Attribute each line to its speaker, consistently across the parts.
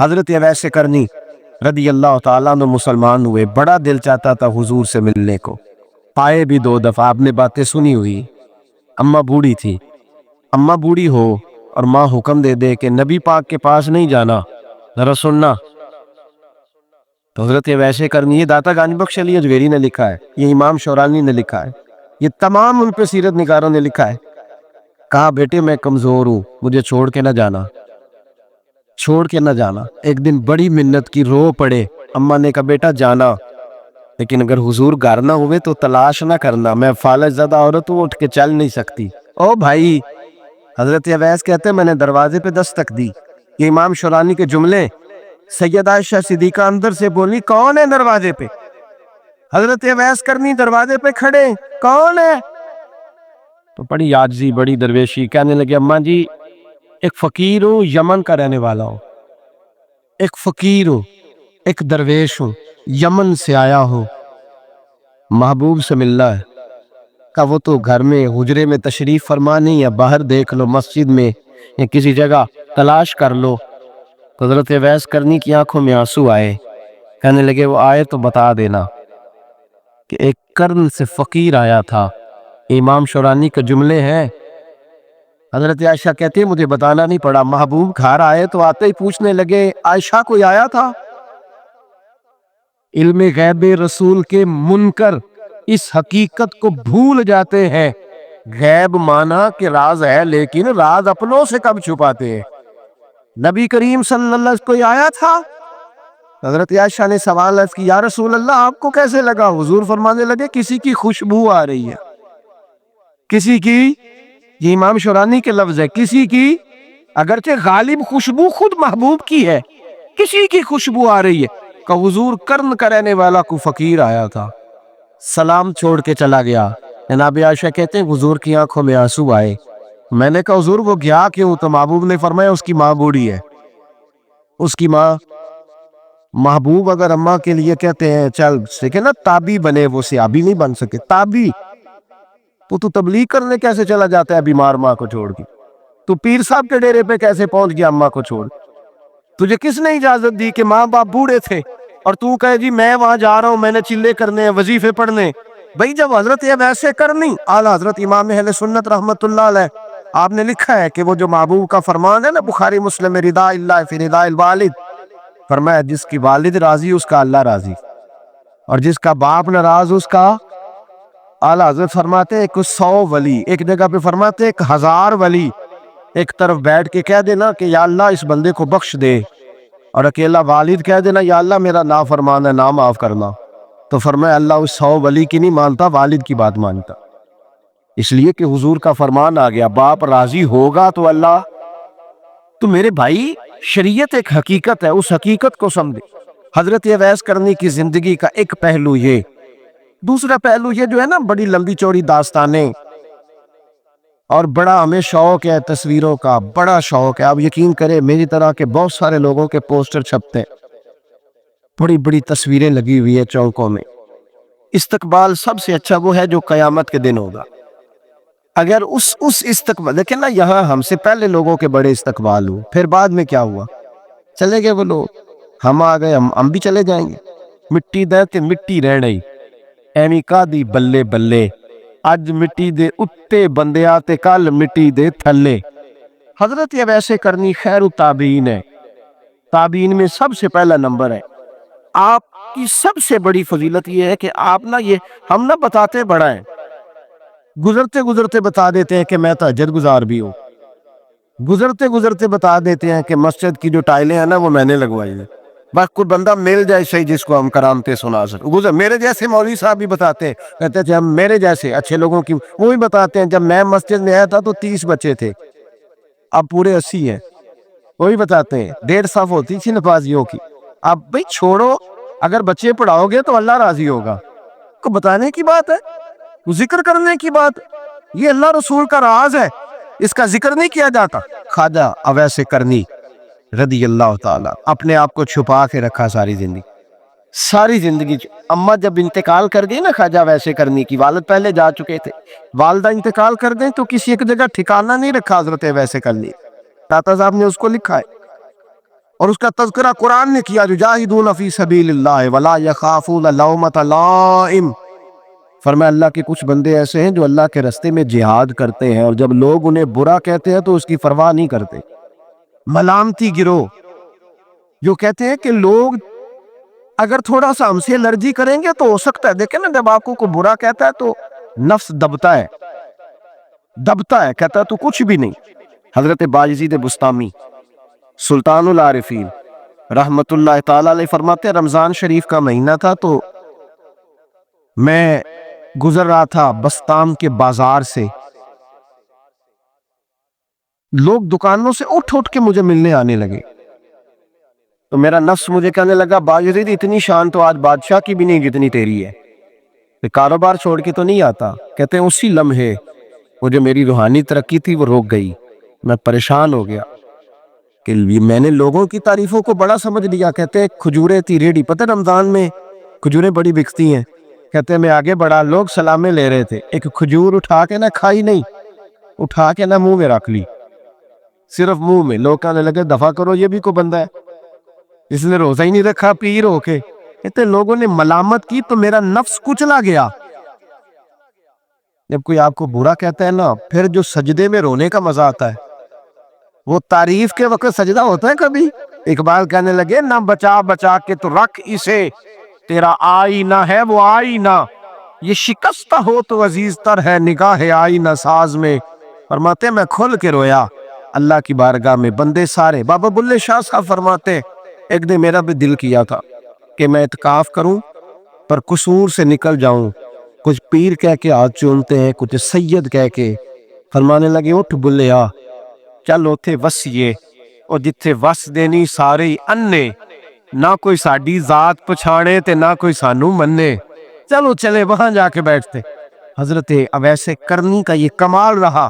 Speaker 1: حضرت اویس کرنی رضی اللہ تعالیٰ عنہ مسلمان ہوئے، بڑا دل چاہتا تھا حضور سے ملنے کو، آئے بھی 2 دفعہ، آپ نے باتیں سنی ہوئی۔ اماں بوڑھی تھی، اماں بوڑھی ہو اور ماں حکم دے دے کہ نبی پاک کے پاس نہیں جانا، ذرا سننا، تو حضرت ویسے کرنی، یہ داتا گانی بخش علی اجویری نے لکھا ہے، یہ امام شورانی نے لکھا ہے، یہ تمام ان پہ سیرت نگاروں نے لکھا ہے، کہا بیٹے میں کمزور ہوں، مجھے چھوڑ کے نہ جانا، چھوڑ کے نہ جانا۔ ایک دن بڑی منت کی، رو پڑے، اماں نے کہا بیٹا جانا، لیکن اگر حضور گھر نہ ہوئے تو تلاش نہ کرنا، میں فالج زدہ عورت ہوں، اٹھ کے چل نہیں سکتی۔ او بھائی، حضرت اویس کہتے ہیں میں نے دروازے پہ دستک دی، یہ امام شورانی کے جملے، سیدہ عائشہ صدیقہ اندر سے بولی کون ہے دروازے پہ؟ حضرت اویس کرنی دروازے پہ کھڑے، کون ہے؟ تو بڑی عاجزی، بڑی درویشی، کہنے لگے اماں جی ایک فقیر ہوں، یمن کا رہنے والا ہوں، ایک فقیر ہوں، ایک درویش ہوں، یمن سے آیا ہوں، محبوب سے ملنا ہے۔ کہ وہ تو گھر میں حجرے میں تشریف فرما نہیں ہے، باہر دیکھ لو، مسجد میں یا کسی جگہ تلاش کر لو۔ تو حضرت اویس کرنی کی آنکھوں میں آنسو آئے، کہنے لگے وہ آئے تو بتا دینا کہ ایک کرن سے فقیر آیا تھا، امام شورانی کے جملے ہیں۔ حضرت عائشہ کہتی ہے مجھے بتانا نہیں پڑا، محبوب گھر آئے تو آتے ہی پوچھنے لگے عائشہ کوئی آیا تھا؟ علم غیب رسول کے منکر اس حقیقت کو بھول جاتے ہیں، غیب مانا کہ راز ہے، لیکن راز اپنوں سے کب چھپاتے ہیں؟ نبی کریم صلی اللہ علیہ وسلم کوئی آیا تھا؟ حضرت عائشہ نے سوال عرض کی یا رسول اللہ آپ کو کیسے لگا؟ حضور فرمانے لگے کسی کی خوشبو آ رہی ہے، کسی کی، یہ امام شورانی کے لفظ ہے، کسی کی، اگرچہ غالب خوشبو خود محبوب کی ہے، کسی کی خوشبو آ رہی ہے۔ کہ حضور کرن کا رہنے والا کو فقیر آیا تھا، سلام چھوڑ کے چلا گیا۔ جناب عائشہ کہتے ہیں حضور کی آنکھوں میں آنسو آئے، میں نے کہا حضور وہ گیا کیوں؟ تو محبوب نے فرمایا اس کی ماں بوڑھی ہے، اس کی ماں، محبوب اگر اماں کے لیے کہتے ہیں چل سکے نا تابی بنے، وہ سیابی نہیں بن سکے، تابی، تو تبلیغ کرنے کیسے چلا جاتا ہے بیمار ماں کو چھوڑ کے؟ تو پیر صاحب کے ڈیرے پہ کیسے پہنچ گیا اماں کو چھوڑ؟ تجھے کس نے اجازت دی کہ ماں باپ بوڑھے تھے اور تو کہے جی میں وہاں جا رہا ہوں، میں نے چلے کرنے ہیں، وظیفے پڑھنے؟ بھئی جب حضرت ویسے کرنی اعلی حضرت امام اہل سنت رحمت اللہ علیہ، آپ نے لکھا ہے کہ وہ جو محبوب کا فرمان ہے نا بخاری مسلم میں، رضا اللہ فی رضا الوالد، فرمایا جس کی والد راضی اس کا اللہ راضی، اور جس کا باپ ناراض اس کا، اعلی حضرت فرماتے ہیں 100 ولی، ایک جگہ پہ فرماتے ہیں 1000 ولی ایک طرف بیٹھ کے کہہ دینا کہ یا اللہ اس بندے کو بخش دے، اور اکیلا والد کہہ دینا یا اللہ میرا نافرمان ہے، نا معاف کرنا، تو فرمایا اللہ اس 100 ولی کی نہیں مانتا، والد کی بات مانتا، اس لیے کہ حضور کا فرمان آ گیا باپ راضی ہوگا تو اللہ۔ تو میرے بھائی شریعت ایک حقیقت ہے، اس حقیقت کو سمجھے۔ حضرت اویس کرنی کی زندگی کا ایک پہلو یہ، دوسرا پہلو یہ جو ہے نا بڑی لمبی چوڑی داستانیں، اور بڑا ہمیں شوق ہے تصویروں کا، بڑا شوق ہے، آپ یقین کریں میری طرح کے بہت سارے لوگوں کے پوسٹر چھپتے ہیں، بڑی بڑی تصویریں لگی ہوئی ہیں چوکوں میں۔ استقبال سب سے اچھا وہ ہے جو قیامت کے دن ہوگا، اگر اس استقبال، دیکھیں نا یہاں ہم سے پہلے لوگوں کے بڑے استقبال ہوئے، پھر بعد میں کیا ہوا؟ چلے گئے وہ لوگ، ہم آ گئے، ہم بھی چلے جائیں گے۔ مٹی دے تے مٹی رہ گئی، ایویں کا دی بلے بلے، اج مٹی دے اتے بندیاں تے کل مٹی دے تھلے۔ حضرت اویس کرنی خیر التابعین ہے، تابعین میں سب سے پہلا نمبر ہے۔ آپ کی سب سے بڑی فضیلت یہ ہے کہ آپ نہ، یہ ہم نہ بتاتے بڑا ہے، گزرتے گزرتے بتا دیتے ہیں کہ میں تہجد گزار بھی ہوں، گزرتے گزرتے بتا دیتے ہیں کہ مسجد کی جو ٹائلیں ہیں نا وہ میں نے لگوائی ہیں، بس کوئی بندہ مل جائے صحیح جس کو ہم کرامتے سنا سکیں۔ میرے جیسے مولوی صاحب بھی بتاتے ہیں، کہتے تھے ہم، میرے جیسے اچھے لوگوں کی وہ بھی بتاتے ہیں جب میں مسجد میں آیا تھا تو 30 بچے تھے، اب پورے 80 ہیں، وہی بتاتے ہیں 1.5 صف ہوتی تھی نمازیوں کی، اب بھئی چھوڑو، اگر بچے پڑھاؤ گے تو اللہ راضی ہوگا، کو بتانے کی بات ہے، ذکر کرنے کی بات، یہ اللہ رسول کا راز ہے، اس کا ذکر نہیں کیا جاتا۔ خواجہ اویس کرنی رضی اللہ تعالیٰ اپنے آپ کو چھپا کے رکھا ساری زندگی، ساری زندگی۔ اماں جب انتقال کر گئی نا خواجہ اویس کرنی کی، والد پہلے جا چکے تھے، والدہ انتقال کر گئی تو کسی ایک جگہ ٹھکانہ نہیں رکھا حضرت اویس کرنی، داتا صاحب نے اس کو لکھا ہے، اور اس کا تذکرہ قرآن نے کیا، یجاہدون فی سبیل اللہ ولا یخافون لومۃ لائم۔ فرمایا اللہ کے کچھ بندے ایسے ہیں جو اللہ کے راستے میں جہاد کرتے ہیں اور جب لوگ انہیں برا کہتے ہیں تو اس کی پرواہ نہیں کرتے۔ ملامتی گروہ جو کہتے ہیں کہ لوگ اگر تھوڑا سا ہم سے الرجی کریں گے تو ہو سکتا ہے، دیکھیں نا جب آپ کو کوئی برا کہتا ہے تو نفس دبتا ہے، کہتا ہے تو کچھ بھی نہیں۔ حضرت بایزید بسطامی سلطان العارفین رحمت اللہ تعالی علیہ فرماتے ہیں رمضان شریف کا مہینہ تھا تو میں گزر رہا تھا بسطام کے بازار سے، لوگ دکانوں سے اٹھ اٹھ کے مجھے ملنے آنے لگے، تو میرا نفس مجھے کہنے لگا باجرید اتنی شان تو آج بادشاہ کی بھی نہیں جتنی تیری ہے، کاروبار چھوڑ کے تو نہیں آتا۔ کہتے ہیں اسی لمحے وہ جو میری روحانی ترقی تھی وہ روک گئی، میں پریشان ہو گیا کہ میں نے لوگوں کی تعریفوں کو بڑا سمجھ لیا۔ کہتے ہیں کھجوریں تھی ریڈی، پتہ رمضان میں کھجوریں بڑی بکتی ہیں، کہتے ہیں میں آگے بڑھا، لوگ سلامیں لے رہے تھے، ایک کھجور اٹھا کے نہ کھائی نہیں، اٹھا کے نہ منہ میں رکھ لی، صرف منہ میں۔ لوگ کہنے لگے دفع کرو یہ بھی کوئی بندہ ہے، اس نے روزہ ہی نہیں رکھا، پیر ہو کے۔ کہتے لوگوں نے ملامت کی تو میرا نفس کچلا گیا۔ جب کوئی آپ کو برا کہتا ہے نا، پھر جو سجدے میں رونے کا مزہ آتا ہے، وہ تعریف کے وقت سجدہ ہوتا ہے کبھی؟ اقبال کہنے لگے نہ بچا بچا کے تو رکھ اسے، تیرا آئینہ ہے وہ آئینہ، یہ شکستہ ہو تو عزیز تر ہے نگاہ آئینہ ساز میں۔ فرماتے میں کھل کے رویا اللہ کی بارگاہ میں، بندے سارے۔ بابا بلے شاہ صاحب فرماتے ایک دن میرا بھی دل کیا تھا کہ میں اعتکاف کروں پر قصور سے نکل جاؤں، کچھ پیر کہہ کے ہاتھ چومتے ہیں، کچھ سید کہہ کے۔ فرمانے لگے اٹھ بلیا چل اوتھے وسیے، اور جتھے وس دینی سارے انے، نہ کوئی ساڈی ذات پچھاڑے تے نہ کوئی سانو منے، چلو چلے وہاں جا کے بیٹھتے۔ حضرت اویس کرنی کا یہ کمال رہا،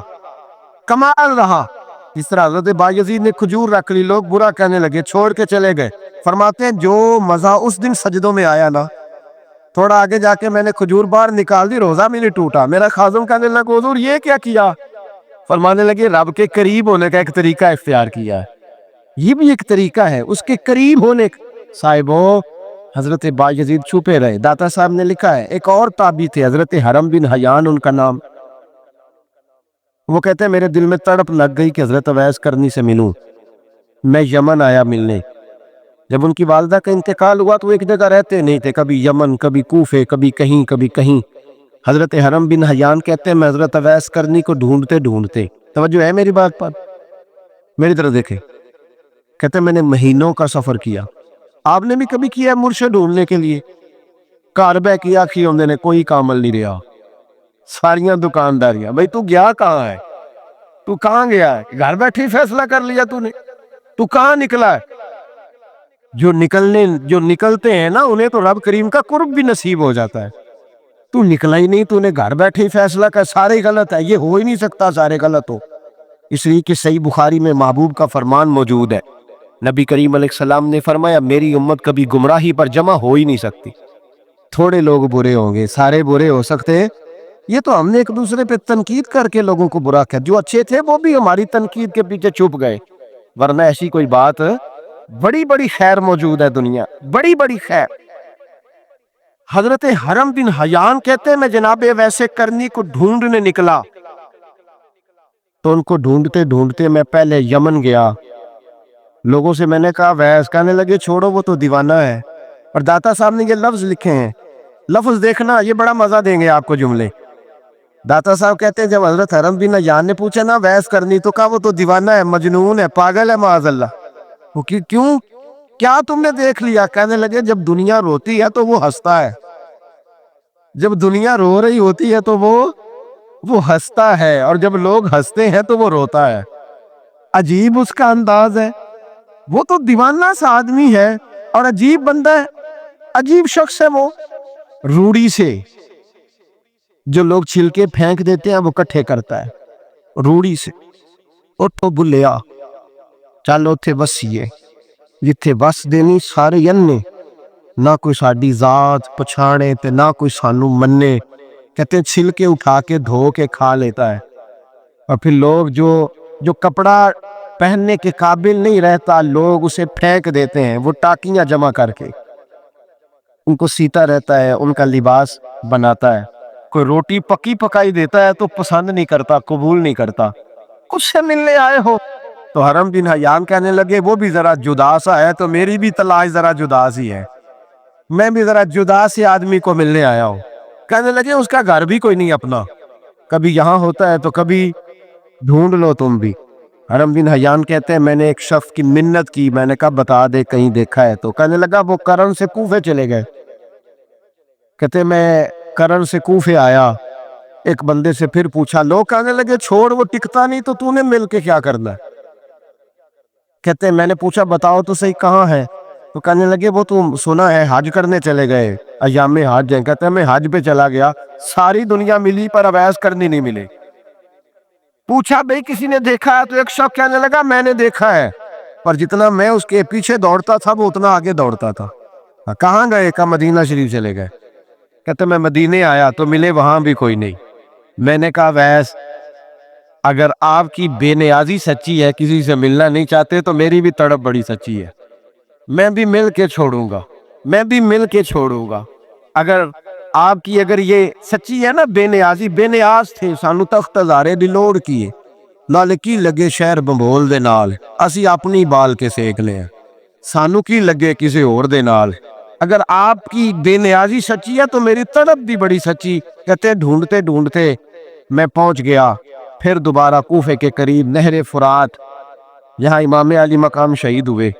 Speaker 1: اس طرح حضرت بایزید نے کھجور رکھ لی، لوگ برا کہنے لگے، چھوڑ کے چلے گئے۔ فرماتے ہیں جو مزہ اس دن سجدوں میں آیا نا، تھوڑا آگے جا کے میں نے کھجور باہر نکال دی، روزہ میں نہیں ٹوٹا۔ میرا خادم کہنے لگا حضور یہ کیا کیا؟ فرمانے لگے رب کے قریب ہونے کا ایک طریقہ اختیار کیا ہے، یہ بھی ایک طریقہ ہے اس کے قریب ہونے کا۔ صاحبو حضرت بایزید چھپے رہے۔ داتا صاحب نے لکھا ہے ایک اور تابعی تھے حضرت حرم بن حیان ان کا نام، وہ کہتے ہیں میرے دل میں تڑپ لگ گئی کہ حضرت اویس کرنی سے ملوں۔ میں یمن آیا ملنے، جب ان کی والدہ کا انتقال ہوا تو وہ ایک جگہ رہتے نہیں تھے، کبھی یمن کبھی کوفے کبھی کہیں۔ حضرت حرم بن حیان کہتے ہیں میں حضرت اویس کرنی کو ڈھونڈتے، توجہ ہے میری بات پر، میری طرف دیکھیں، کہتے ہیں میں نے مہینوں کا سفر کیا۔ آپ نے بھی کبھی کیا مرشد ڈھونڈنے کے لیے؟ گھر بہ کیا ہوندے نے کوئی کامل نہیں رہا، ساریاں دکانداریاں۔ بھئی تو گیا کہاں ہے؟ تو کہاں گیا ہے؟ گھر بیٹھے فیصلہ کر لیا تو نے؟ تو کہاں نکلا ہے؟ جو نکلتے ہیں نا انہیں تو رب کریم کا قرب بھی نصیب ہو جاتا ہے۔ تو نکلا ہی نہیں، تو نے گھر بیٹھے فیصلہ کر سارے غلط ہے، یہ ہو ہی نہیں سکتا سارے غلط ہو۔ اس لیے کہ صحیح بخاری میں محبوب کا فرمان موجود ہے، نبی کریم علیہ السلام نے فرمایا میری امت کبھی گمراہی پر جمع ہو ہی نہیں سکتی، تھوڑے لوگ برے ہوں گے، سارے برے ہو سکتے ہیں۔ یہ تو ہم نے ایک دوسرے پہ تنقید کر کے لوگوں کو برا کیا، جو اچھے تھے وہ بھی ہماری تنقید کے پیچھے چھپ گئے، ورنہ ایسی کوئی بات بڑی خیر موجود ہے دنیا، بڑی خیر۔ حضرت حرم بن حیان کہتے ہیں میں جناب اویس کرنی کو ڈھونڈنے نکلا، تو ان کو ڈھونڈتے میں پہلے یمن گیا، لوگوں سے میں نے کہا ویس، کہنے لگے چھوڑو وہ تو دیوانہ ہے۔ اور داتا صاحب نے یہ لفظ لکھے ہیں، لفظ دیکھنا یہ بڑا مزہ دیں گے آپ کو جملے۔ داتا صاحب کہتے ہیں جب حضرت حرم بن حیان نے پوچھا نا ویس کرنی، تو کہا وہ تو دیوانہ ہے، مجنون ہے، پاگل ہے معاذ اللہ۔ وہ کیوں؟ کیا تم نے دیکھ لیا؟ کہنے لگے جب دنیا روتی ہے تو وہ ہنستا ہے، جب دنیا رو رہی ہوتی ہے تو وہ ہنستا ہے، اور جب لوگ ہنستے ہیں تو وہ روتا ہے۔ عجیب اس کا انداز ہے، وہ تو دیوانہ سا آدمی ہے اور عجیب بندہ ہے، عجیب شخص ہے وہ۔ روڑی سے جو لوگ چھلکے پھینک دیتے ہیں وہ کٹھے کرتا ہے، روڑی سے۔ اٹھو بلیا چل اوتھے وسیے، جتھے وس دینی سارے انے، نہ کوئی ساڈی ذات پچھاڑے تے نہ کوئی سانو منے۔ کہتے ہیں چھلکے اٹھا کے دھو کے کھا لیتا ہے، اور پھر لوگ جو کپڑا پہننے کے قابل نہیں رہتا، لوگ اسے پھینک دیتے ہیں، وہ ٹاکیاں جمع کر کے ان کو سیتا رہتا ہے، ان کا لباس بناتا ہے۔ کوئی روٹی پکی پکائی دیتا ہے تو پسند نہیں کرتا، قبول نہیں کرتا۔ کچھ سے ملنے آئے ہو؟ تو حرم بن حیان کہنے لگے وہ بھی ذرا جدا سا ہے تو میری بھی تلاش ذرا جدا سی ہے، میں بھی ذرا جدا سے آدمی کو ملنے آیا ہوں۔ کہنے لگے اس کا گھر بھی کوئی نہیں اپنا، کبھی یہاں ہوتا ہے تو کبھی ڈھونڈ لو تم بھی۔ حرم بن حیان کہتے ہیں میں نے ایک شخص کی منت کی، میں نے کہا بتا دے کہیں دیکھا ہے تو۔ کہنے لگا وہ کرن سے کوفے چلے گئے۔ کہتے میں کرن سے کوفے آیا، ایک بندے سے پھر پوچھا، لوگ کہنے لگے چھوڑ وہ ٹکتا نہیں تو تو نے مل کے کیا کرنا ہے؟ کہتے میں نے پوچھا بتاؤ تو صحیح کہاں ہے؟ تو کہنے لگے وہ تو سنا ہے حج کرنے چلے گئے، ایام حج ہیں۔ کہتے ہیں میں حج پہ چلا گیا، ساری دنیا ملی پر اویس کرنی نہیں ملے۔ پوچھا بھئی کسی نے دیکھا ہے؟ تو ایک شخص کہنے لگا میں نے دیکھا ہے، پر جتنا میں اس کے پیچھے دوڑتا تھا وہ اتنا آگے دوڑتا تھا۔ کہاں گئے؟ کہا مدینہ شریف چلے گئے۔ کہتے میں مدینے آیا تو ملے وہاں بھی کوئی نہیں۔ میں نے کہا ویس اگر آپ کی بے نیازی سچی ہے، کسی سے ملنا نہیں چاہتے، تو میری بھی تڑپ بڑی سچی ہے، میں بھی مل کے چھوڑوں گا، میں بھی مل کے چھوڑوں گا۔ اگر آپ کی اگر یہ سچی ہے نا بے نیازی، بے نیاز تھے، سانو تخت ہزارے دی لوڑ کیے، نال کی لگے شہر بمبول دے نال، اسی اپنی بال کے سیک لے ہیں، سانو کی لگے کسی اور دے نال۔ اگر آپ کی بے نیازی سچی ہے تو میری تڑپ بھی بڑی سچی۔ کہتے ڈھونڈتے ڈھونڈتے میں پہنچ گیا پھر دوبارہ کوفے کے قریب نہر فرات، جہاں امام علی مقام شہید ہوئے۔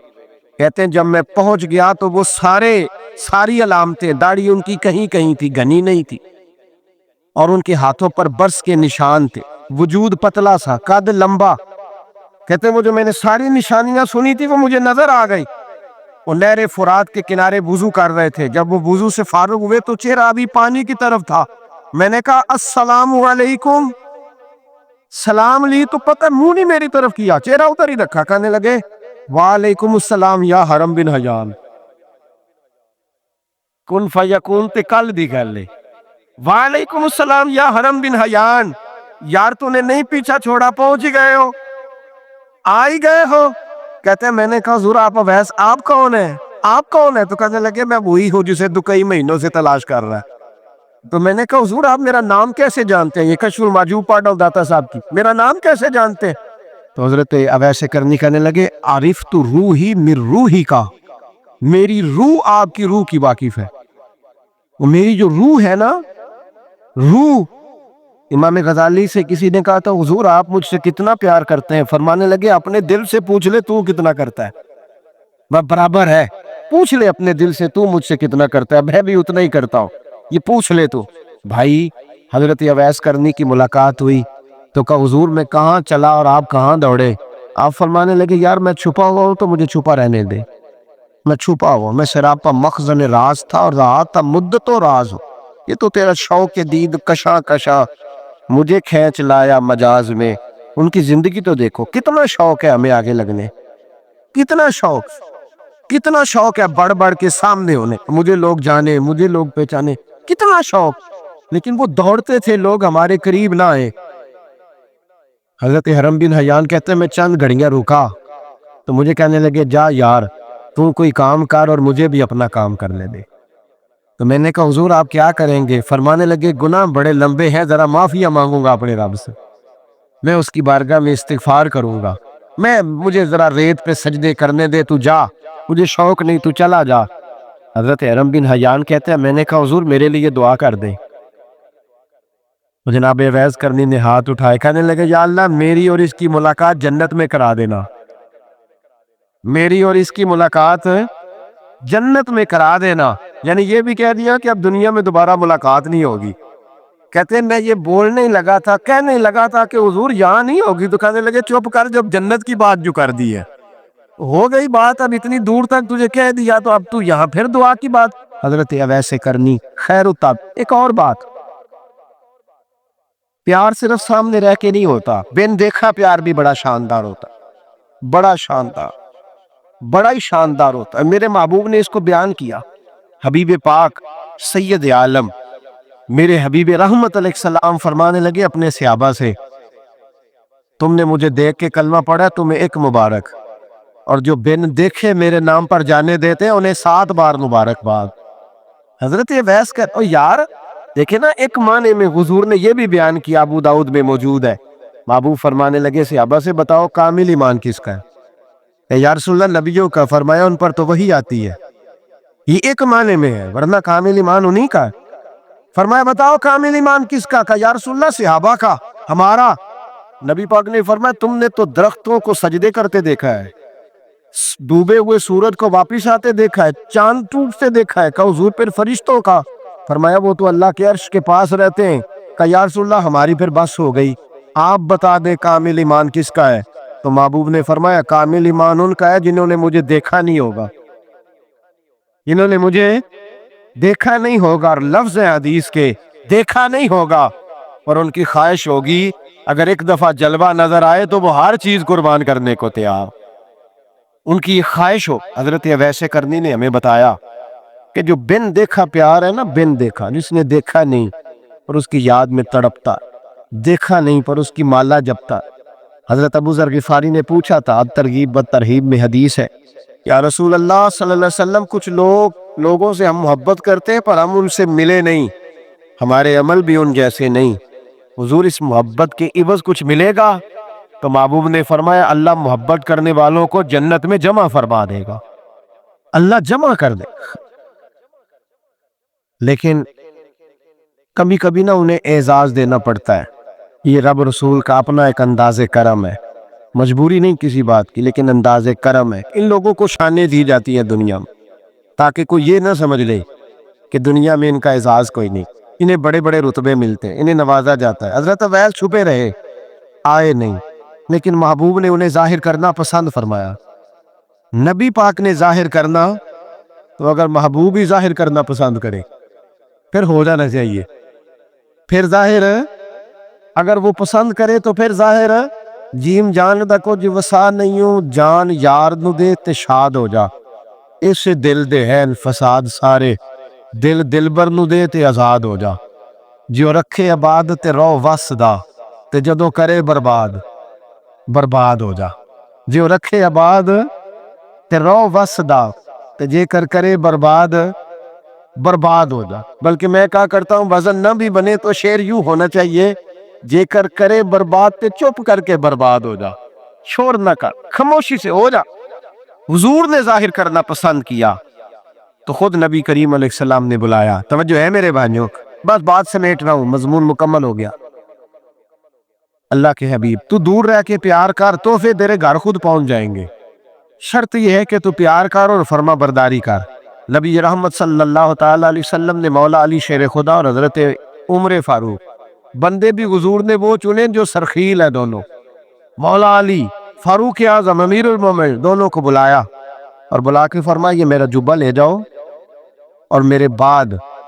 Speaker 1: کہتے ہیں جب میں پہنچ گیا تو وہ ساری علامتیں، داڑھی ان کی کہیں کہیں تھی، گھنی نہیں تھی، اور ان کے ہاتھوں پر برس کے نشان تھے، وجود پتلا سا، قد لمبا۔ کہتے ہیں وہ جو میں نے ساری نشانیاں سنی تھی وہ مجھے نظر آ گئی۔ وہ نہر فرات کے کنارے وضو کر رہے تھے، جب وہ وضو سے فارغ ہوئے تو چہرہ ابھی پانی کی طرف تھا۔ میں نے کہا السلام علیکم، سلام لی تو پتہ منہ نہیں میری طرف کیا، چہرہ ادھر ہی رکھا۔ کہنے لگے وعلیکم السلام یا حرم بن حیان، کن فیکون تے کل دی گل ہے۔ وعلیکم السلام یا حرم بن حیان، یار تو نے نہیں پیچھا چھوڑا، پہنچ گئے ہو، آئی گئے ہو۔ کہتے ہیں میں نے کہا حضور آپ اویس آپ کون ہیں؟ آپ کون ہیں؟ تو کہنے لگے میں وہی ہوں جسے تو کئی مہینوں سے تلاش کر رہا ہے۔ تو میں نے کہا حضور آپ میرا نام کیسے جانتے ہیں؟ یہ کشف المحجوب پاٹ آف داتا صاحب کی، میرا نام کیسے جانتے ہیں؟ تو حضرت اویس کرنی کہنے لگے عرفت روحی من روحی کا، میری روح آپ کی روح کی واقف ہے۔ وہ میری جو روح ہے نا، روح، امام غزالی سے کسی نے کہا تھا حضور آپ مجھ سے کتنا پیار کرتے ہیں؟ فرمانے لگے اپنے دل سے پوچھ لے تو کتنا کرتا ہے، وہ برابر ہے، پوچھ لے اپنے دل سے تو مجھ سے کتنا کرتا ہے، میں بھی اتنا ہی کرتا ہوں، یہ پوچھ لے تو۔ بھائی حضرت اویس کرنی کی ملاقات ہوئی تو کہا حضور میں کہاں چلا اور آپ کہاں دوڑے؟ آپ فرمانے لگے یار میں چھپا ہوا ہوں تو مجھے چھپا رہنے دے، میں چھپا ہوا، میں سراپا مخزن راز تھا اور رہا تھا مدت و راز ہو۔ یہ تو تیرا شوق دید کشاں کشاں مجھے کھینچ لایا مجاز میں۔ ان کی زندگی تو دیکھو، کتنا شوق ہے ہمیں آگے لگنے، کتنا شوق، کتنا شوق ہے بڑھ بڑھ کے سامنے ہونے، مجھے لوگ جانے، مجھے لوگ پہچانے، کتنا شوق، لیکن وہ دوڑتے تھے لوگ ہمارے قریب نہ آئے۔ حضرت حرم بن حیان کہتے ہیں میں چند گھڑیاں رکا تو مجھے کہنے لگے جا یار تو کوئی کام کر اور مجھے بھی اپنا کام کرنے دے۔ تو میں نے کہا حضور آپ کیا کریں گے؟ فرمانے لگے گناہ بڑے لمبے ہیں، ذرا معافیہ مانگوں گا اپنے رب سے، میں اس کی بارگاہ میں استغفار کروں گا، مجھے ذرا ریت پہ سجدے کرنے دے، تو جا، مجھے شوق نہیں، تو چلا جا۔ حضرت حرم بن حیان کہتے ہیں میں نے کہا حضور میرے لیے دعا کر دیں۔ جناب اویس کرنی نے ہاتھ اٹھائے، کہنے لگے یا اللہ میری اور اس کی ملاقات جنت میں کرا دینا، میری اور اس کی ملاقات جنت میں کرا دینا، یعنی یہ بھی کہہ دیا کہ اب دنیا میں دوبارہ ملاقات نہیں ہوگی۔ کہتے ہیں میں یہ بولنے ہی لگا تھا، کہنے لگا تھا کہ حضور یہاں نہیں ہوگی، تو کہنے لگے چپ کر، جب جنت کی بات جو کر دی ہے ہو گئی بات، اب اتنی دور تک تجھے کہہ دیا تو اب تو یہاں پھر دعا کی بات۔ حضرت اویس کرنی خیر الطب۔ ایک اور بات، پیار صرف سامنے رہ کے نہیں ہوتا، بن دیکھا پیار بھی بڑا شاندار ہوتا، بڑا شاندار، بڑا ہی شاندار ہوتا ہے۔ میرے محبوب نے اس کو بیان کیا، حبیب پاک سید عالم میرے حبیب رحمت علیہ السلام فرمانے لگے اپنے صحابہ سے، تم نے مجھے دیکھ کے کلمہ پڑھا، تمہیں ایک مبارک، اور جو بن دیکھے میرے نام پر جانے دیتے ہیں انہیں 7 بار مبارکباد۔ حضرت یہ بحث کر، او یار دیکھیں نا، ایک معنی میں حضور نے یہ بھی بیان کیا، ابو داؤد میں موجود ہے۔ محبوب فرمانے لگے صحابہ سے، بتاؤ کامل ایمان کس کا ہے؟ یا رسول اللہ نبیوں کا۔ فرمایا ان پر تو وہی آتی ہے، یہ ایک معنی میں ہے، ورنہ کامل ایمان انہی کا ہے۔ فرمایا بتاؤ کامل ایمان کس کا؟ کہا یا رسول اللہ صحابہ کا، ہمارا۔ نبی پاک نے فرمایا تم نے تو درختوں کو سجدے کرتے دیکھا ہے، ڈوبے ہوئے سورج کو واپس آتے دیکھا ہے، چاند ٹوٹتے دیکھا ہے۔ کہا حضور پھر فرشتوں کا؟ فرمایا وہ تو اللہ کے عرش کے پاس رہتے ہیں۔ کہا یا رسول اللہ ہماری پھر بس ہو گئی، آپ بتا دیں کامل ایمان کس کا ہے؟ تو محبوب نے فرمایا کامل ایمان ان کا ہے جنہوں نے مجھے دیکھا نہیں ہوگا، جنہوں نے مجھے دیکھا نہیں ہوگا، اور لفظ حدیث کے دیکھا نہیں ہوگا، اور ان کی خواہش ہوگی اگر ایک دفعہ جلوہ نظر آئے تو وہ ہر چیز قربان کرنے کو تیار، ان کی خواہش ہو۔ حضرت اویس کرنی نے ہمیں بتایا کہ جو بن دیکھا پیار ہے نا، بن دیکھا، جس نے دیکھا نہیں اور اس کی یاد میں تڑپتا، دیکھا نہیں پر اس کی مالا جپتا۔ حضرت ابو ذر غفاری نے پوچھا تھا، الترغیب والترہیب میں حدیث ہے، یا رسول اللہ صلی اللہ علیہ وسلم کچھ لوگوں سے ہم محبت کرتے ہیں پر ہم ان سے ملے نہیں، ہمارے عمل بھی ان جیسے نہیں، حضور اس محبت کے عوض کچھ ملے گا؟ تو محبوب نے فرمایا اللہ محبت کرنے والوں کو جنت میں جمع فرما دے گا، اللہ جمع کر دے گا، لیکن کبھی کبھی نا انہیں اعزاز دینا پڑتا ہے۔ یہ رب رسول کا اپنا ایک انداز کرم ہے، مجبوری نہیں کسی بات کی، لیکن انداز کرم ہے۔ ان لوگوں کو شانیں دی جاتی ہیں دنیا میں تاکہ کوئی یہ نہ سمجھ لے کہ دنیا میں ان کا اعزاز کوئی نہیں، انہیں بڑے بڑے رتبے ملتے ہیں، انہیں نوازا جاتا ہے۔ حضرت اویس چھپے رہے، آئے نہیں، لیکن محبوب نے انہیں ظاہر کرنا پسند فرمایا۔ نبی پاک نے ظاہر کرنا، تو اگر محبوب ہی ظاہر کرنا پسند کرے پھر ہو جانا چاہیے، پھر ظاہر اگر وہ پسند کرے تو پھر ظاہر جیم جان دا کچھ وسا نہیں ہوں، جان یار نو دے تے شاد ہو جا، اس دل دے ہیں فساد سارے، دل دلبر نو دے تے آزاد ہو جا، جو رکھے آباد تے رو وس دا تے جدوں کرے برباد برباد ہو جا، جو رکھے آباد تے رو وس دا تے جے کر کرے برباد برباد ہو جا۔ بلکہ میں کہا کرتا ہوں وزن نہ بھی بنے تو شعر یوں ہونا چاہیے، جے کر کرے برباد تے چپ کر کے برباد ہو جا، شور نہ کر، خاموشی سے ہو جا۔ حضور نے ظاہر کرنا پسند کیا تو خود نبی کریم علیہ السلام نے بلایا۔ توجہ ہے میرے بھائیوں، بس بات سمیٹ رہا ہوں، مضمون مکمل ہو گیا۔ اللہ کے حبیب تو دور رہ کے پیار کر، تحفے تیرے گھر خود پہنچ جائیں گے، شرط یہ ہے کہ تو پیار کر اور فرما برداری کر۔ نبی رحمت صلی اللہ تعالی علیہ وسلم نے مولا علی شیر خدا اور حضرت عمر فاروق، بندے بھی حضور نے وہ چنے جو سرخیل ہے دونوں، مولا علی فاروق اعظم امیر المومنین، دونوں کو بلایا اور بلا کے فرمایا یہ میرا جبہ لے جاؤ، اور میرے بعد،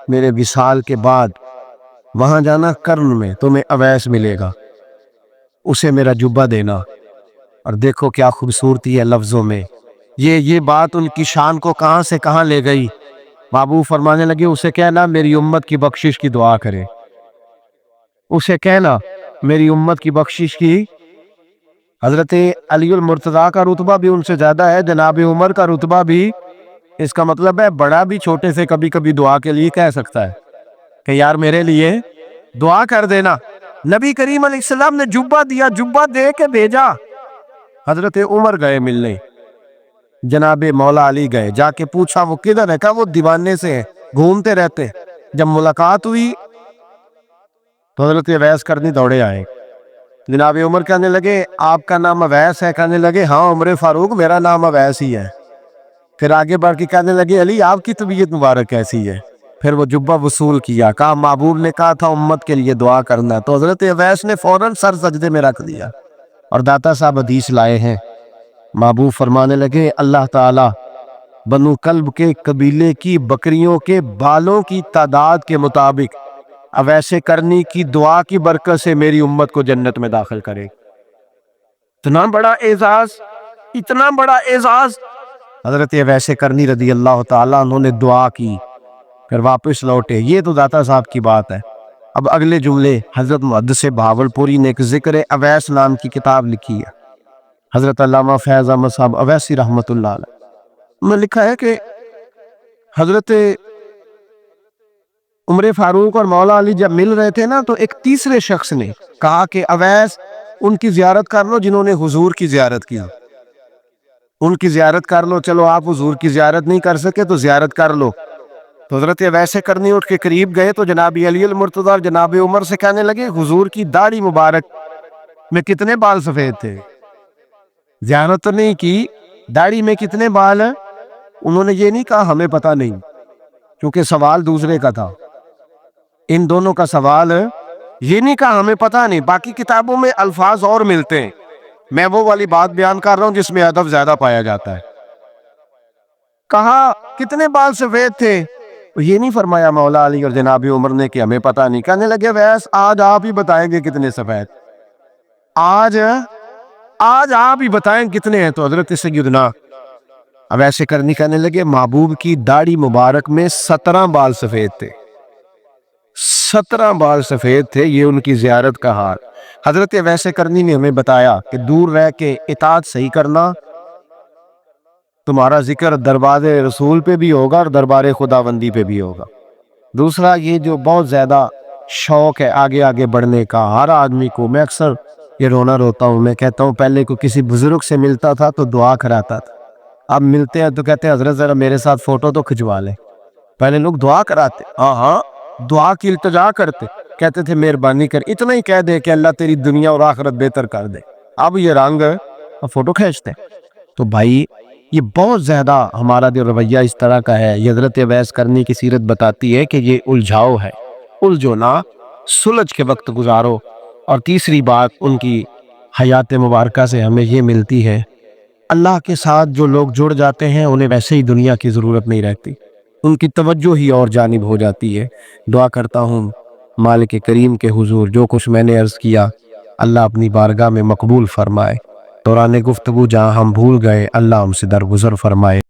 Speaker 1: میرے وصال کے بعد وہاں جانا کرن میں تمہیں اویس ملے گا، اسے میرا جبہ دینا۔ اور دیکھو کیا خوبصورتی ہے لفظوں میں، یہ بات ان کی شان کو کہاں سے کہاں لے گئی۔ محبوب فرمانے لگے اسے کہنا میری امت کی بخشش کی دعا کرے، اسے کہنا میری امت کی بخشش کی۔ حضرت علی المرتضیٰ کا رتبہ بھی ان سے زیادہ ہے، جناب عمر کا رتبہ بھی، اس کا مطلب ہے بڑا بھی چھوٹے سے کبھی کبھی دعا کے لیے کہہ سکتا ہے کہ یار میرے لیے دعا کر دینا۔ نبی کریم علیہ السلام نے جبہ دیا، جبہ دے کے بھیجا۔ حضرت عمر گئے ملنے، جناب مولا علی گئے، جا کے پوچھا وہ کدھر ہے؟ کہا وہ دیوانے سے ہیں، گھومتے رہتے۔ جب ملاقات ہوئی تو حضرت اویس کرنی دوڑے آئے، جناب عمر کہنے لگے آپ کا نام اویس ہے؟ کہنے لگے ہاں عمر فاروق میرا نام اویس ہی ہے۔ پھر آگے بڑھ کے کہنے لگے علی آپ کی طبیعت مبارک کیسی ہے؟ پھر وہ جبہ وصول کیا، کہا محبوب نے کہا تھا امت کے لیے دعا کرنا، تو حضرت اویس نے فوراً سر سجدے میں رکھ دیا۔ اور داتا صاحب حدیث لائے ہیں، محبوب فرمانے لگے اللہ تعالی بنو کلب کے قبیلے کی بکریوں کے بالوں کی تعداد کے مطابق اویس کرنی کی دعا کی برکت سے میری امت کو جنت میں داخل کرے۔ اتنا بڑا اعزاز، اتنا بڑا اعزاز۔ حضرت اویس کرنی رضی اللہ تعالیٰ انہوں نے دعا کی، پھر واپس لوٹے۔ یہ تو داتا صاحب کی بات ہے۔ اب اگلے جملے حضرت محدث بہاولپوری نے ایک ذکر اویس نام کی کتاب لکھی ہے، حضرت علامہ فیض احمد صاحب اویسی رحمۃ اللہ علیہ میں لکھا ہے کہ حضرت عمر فاروق اور مولا علی جب مل رہے تھے نا تو ایک تیسرے شخص نے کہا کہ اویس ان کی زیارت کر لو جنہوں نے حضور کی زیارت کی، ان کی زیارت کر لو، چلو آپ حضور کی زیارت نہیں کر سکے تو زیارت کر لو۔ تو حضرت اویس کرنی اٹھ کے قریب گئے تو جناب علی المرتضیٰ اور جناب عمر سے کہنے لگے حضور کی داڑھی مبارک میں کتنے بال سفید تھے؟ زیارت تو نہیں کی، داڑھی میں کتنے بال ہیں؟ انہوں نے یہ نہیں کہا ہمیں پتہ نہیں، کیونکہ سوال دوسرے کا تھا۔ ان دونوں کا سوال یہ نہیں کہا ہمیں پتہ نہیں، باقی کتابوں میں الفاظ اور ملتے ہیں، میں وہ والی بات بیان کر رہا ہوں جس میں ادب زیادہ پایا جاتا ہے۔ کہا کتنے بال سفید تھے؟ یہ نہیں فرمایا مولا علی اور جناب عمر نے کہ ہمیں پتہ نہیں، کہنے لگے ویس آج آپ ہی بتائیں گے کتنے سفید، آج آپ ہی بتائیں کتنے ہیں۔ تو حضرت سیدنا اویس کرنی کہنے لگے محبوب کی داڑھی مبارک میں 17 بال سفید تھے، 17 بال سفید تھے، یہ ان کی زیارت کا حال۔ حضرت اویس کرنی نے ہمیں بتایا کہ دور رہ کے اطاعت صحیح کرنا، تمہارا ذکر دربار رسول پہ بھی ہوگا اور دربار خداوندی پہ بھی ہوگا۔ دوسرا یہ جو بہت زیادہ شوق ہے آگے آگے بڑھنے کا ہر آدمی کو، میں اکثر یہ روتا ہوں، میں کہتا ہوں پہلے کو کسی بزرگ سے ملتا تھا تو دعا کراتا تھا، اب ملتے ہیں تو کہتے ہیں حضرت ذرا میرے ساتھ فوٹو تو کھنچوا لیں۔ پہلے لوگ دعا کراتے، ہاں دعا کی التجا کرتے، کہتے تھے مہربانی کر، اتنا ہی کہہ دے کہ اللہ تیری دنیا اور آخرت بہتر کر دے، اب یہ رنگ فوٹو کھینچتے ہیں۔ تو بھائی یہ بہت زیادہ ہمارا جو رویہ اس طرح کا ہے، یہ حضرت اویس کرنی کی سیرت بتاتی ہے کہ یہ الجھاؤ ہے، الجھو نہ، سلجھ کے وقت گزارو۔ اور تیسری بات ان کی حیات مبارکہ سے ہمیں یہ ملتی ہے، اللہ کے ساتھ جو لوگ جڑ جاتے ہیں انہیں ویسے ہی دنیا کی ضرورت نہیں رہتی، ان کی توجہ ہی اور جانب ہو جاتی ہے۔ دعا کرتا ہوں مالک کریم کے حضور جو کچھ میں نے عرض کیا اللہ اپنی بارگاہ میں مقبول فرمائے، دوران گفتگو جہاں ہم بھول گئے اللہ ہم سے درگزر فرمائے۔